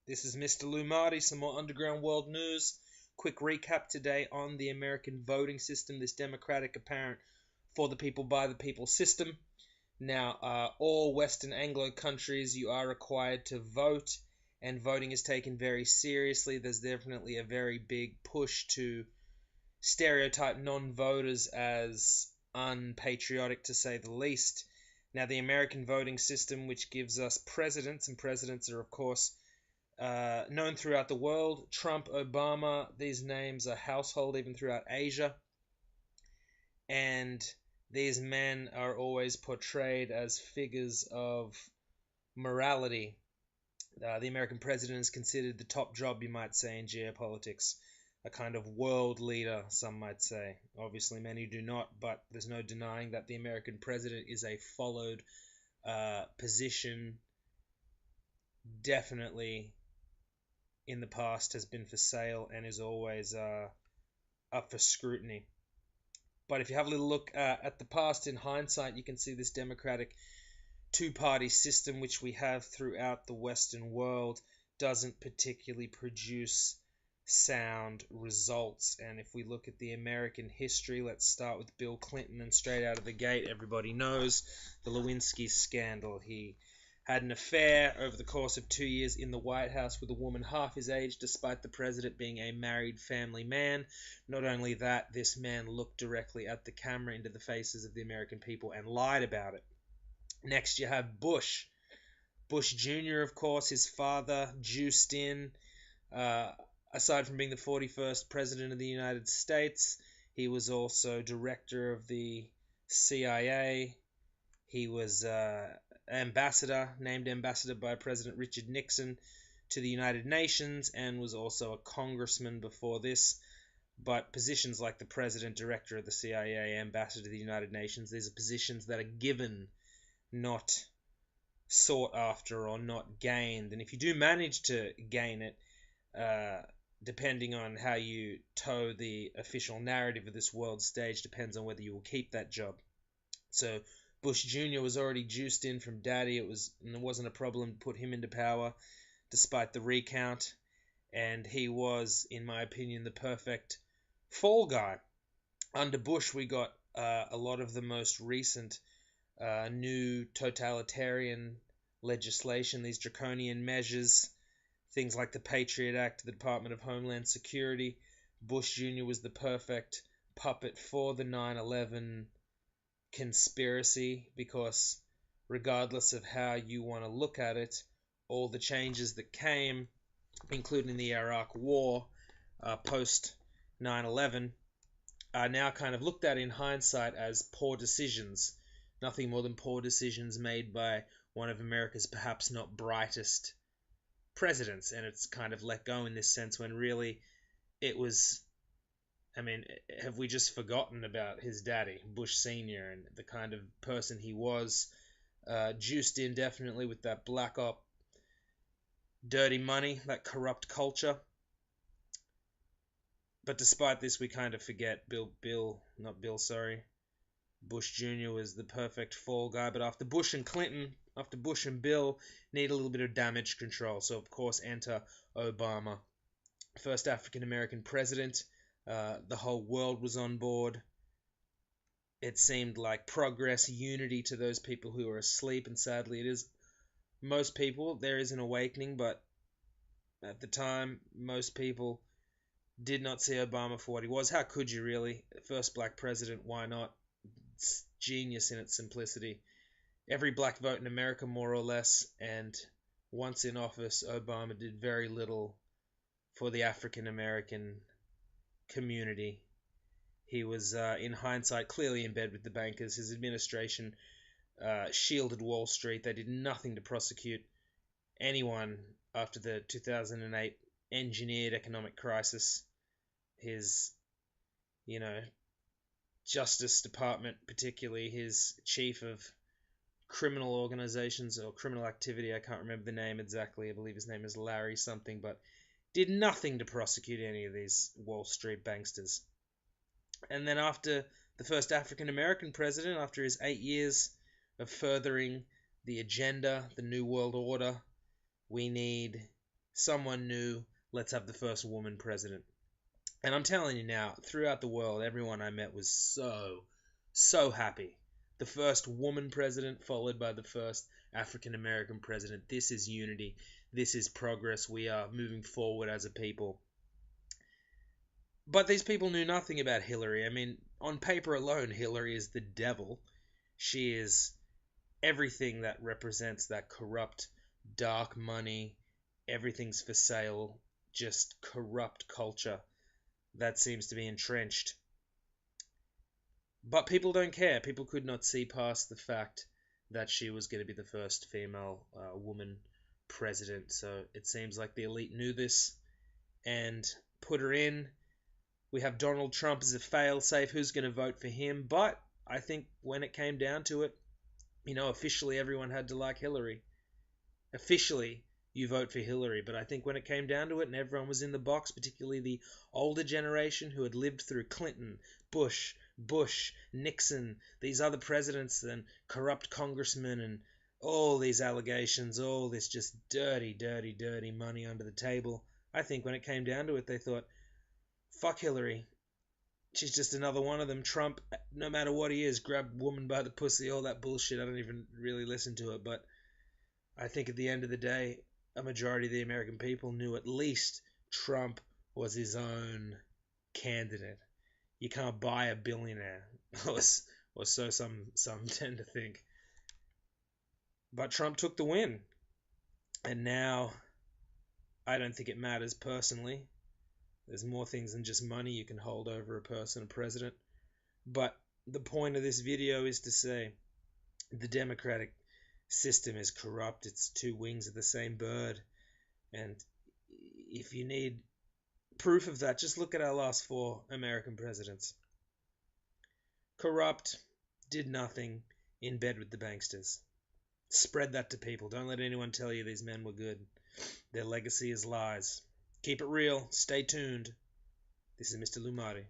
This is Mr. Lumati, some more Underground World news. Quick recap today on the American voting system, this democratic, apparent, for the people, by the people system. Now, all Western Anglo countries, you are required to vote, and voting is taken very seriously. There's definitely a very big push to stereotype non-voters as unpatriotic, to say the least. Now, the American voting system, which gives us presidents, and presidents are, of course, known throughout the world. Trump, Obama, these names are household even throughout Asia. And these men are always portrayed as figures of morality. The American president is considered the top job, you might say, in geopolitics. A kind of world leader, some might say. Obviously, many do not, but there's no denying that the American president is a followed position. Definitely in the past has been for sale and is always up for scrutiny. But if you have a little look at the past in hindsight, you can see this democratic two-party system which we have throughout the Western world doesn't particularly produce sound results. And if we look at the American history, let's start with Bill Clinton, and straight out of the gate, everybody knows the Lewinsky scandal. He had an affair over the course of 2 years in the White House with a woman half his age, despite the president being a married family man. Not only that, this man looked directly at the camera into the faces of the American people and lied about it. Next, you have Bush. Bush Jr., of course, his father, juiced in. Aside from being the 41st president of the United States, he was also director of the CIA. He was named ambassador by President Richard Nixon to the United Nations, and was also a congressman before this. But positions like the president, director of the CIA, ambassador to the United Nations, these are positions that are given, not sought after or not gained. And if you do manage to gain it, depending on how you toe the official narrative of this world stage, depends on whether you will keep that job. So Bush Jr. was already juiced in from daddy. It wasn't a problem to put him into power, despite the recount. And he was, in my opinion, the perfect fall guy. Under Bush, we got a lot of the most recent new totalitarian legislation, these draconian measures, things like the Patriot Act, the Department of Homeland Security. Bush Jr. was the perfect puppet for the 9/11 conspiracy, because regardless of how you want to look at it, all the changes that came, including the Iraq War post 9/11, are now kind of looked at in hindsight as poor decisions. Nothing more than poor decisions made by one of America's perhaps not brightest presidents. And it's kind of let go in this sense, when really it was, I mean, have we just forgotten about his daddy, Bush Sr., and the kind of person he was? Juiced in definitely with that black op, dirty money, that corrupt culture. But despite this, we kind of forget Bush Jr. was the perfect fall guy. But after Bush and Clinton, after Bush and Bill, need a little bit of damage control. So, of course, enter Obama. First African-American president. The whole world was on board. It seemed like progress, unity to those people who were asleep, and sadly it is most people. There is an awakening, but at the time, most people did not see Obama for what he was. How could you really? First black president, why not? It's genius in its simplicity. Every black vote in America, more or less, and once in office, Obama did very little for the African American community. He was, in hindsight, clearly in bed with the bankers. His administration shielded Wall Street. They did nothing to prosecute anyone after the 2008 engineered economic crisis. His, Justice Department, particularly his chief of criminal organizations or criminal activity, I can't remember the name exactly, I believe his name is Larry something, but did nothing to prosecute any of these Wall Street banksters. And then after the first African American president, after his 8 years of furthering the agenda, the New World Order, we need someone new, let's have the first woman president. And I'm telling you now, throughout the world, everyone I met was so happy. The first woman president, followed by the first African American president. This is unity. This is progress. We are moving forward as a people. But these people knew nothing about Hillary. I mean, on paper alone, Hillary is the devil. She is everything that represents that corrupt, dark money, everything's for sale, just corrupt culture that seems to be entrenched. But people don't care. People could not see past the fact that she was going to be the first female woman president. So it seems like the elite knew this and put her in. We have Donald Trump as a fail-safe. Who's going to vote for him? But I think when it came down to it, officially everyone had to like Hillary. Officially, you vote for Hillary. But I think when it came down to it and everyone was in the box, particularly the older generation who had lived through Clinton, Bush, Nixon, these other presidents and corrupt congressmen and all these allegations, all this just dirty money under the table. I think when it came down to it, they thought, fuck Hillary. She's just another one of them. Trump, no matter what he is, grab woman by the pussy, all that bullshit. I don't even really listen to it, but I think at the end of the day, a majority of the American people knew at least Trump was his own candidate. You can't buy a billionaire, or so some tend to think. But Trump took the win, and now I don't think it matters personally. There's more things than just money you can hold over a person, a president. But the point of this video is to say the democratic system is corrupt. It's two wings of the same bird. And if you need proof of that, just look at our last 4 American presidents. Corrupt, did nothing, in bed with the banksters. Spread that to people. Don't let anyone tell you these men were good. Their legacy is lies. Keep it real. Stay tuned. This is Mr. Lumari.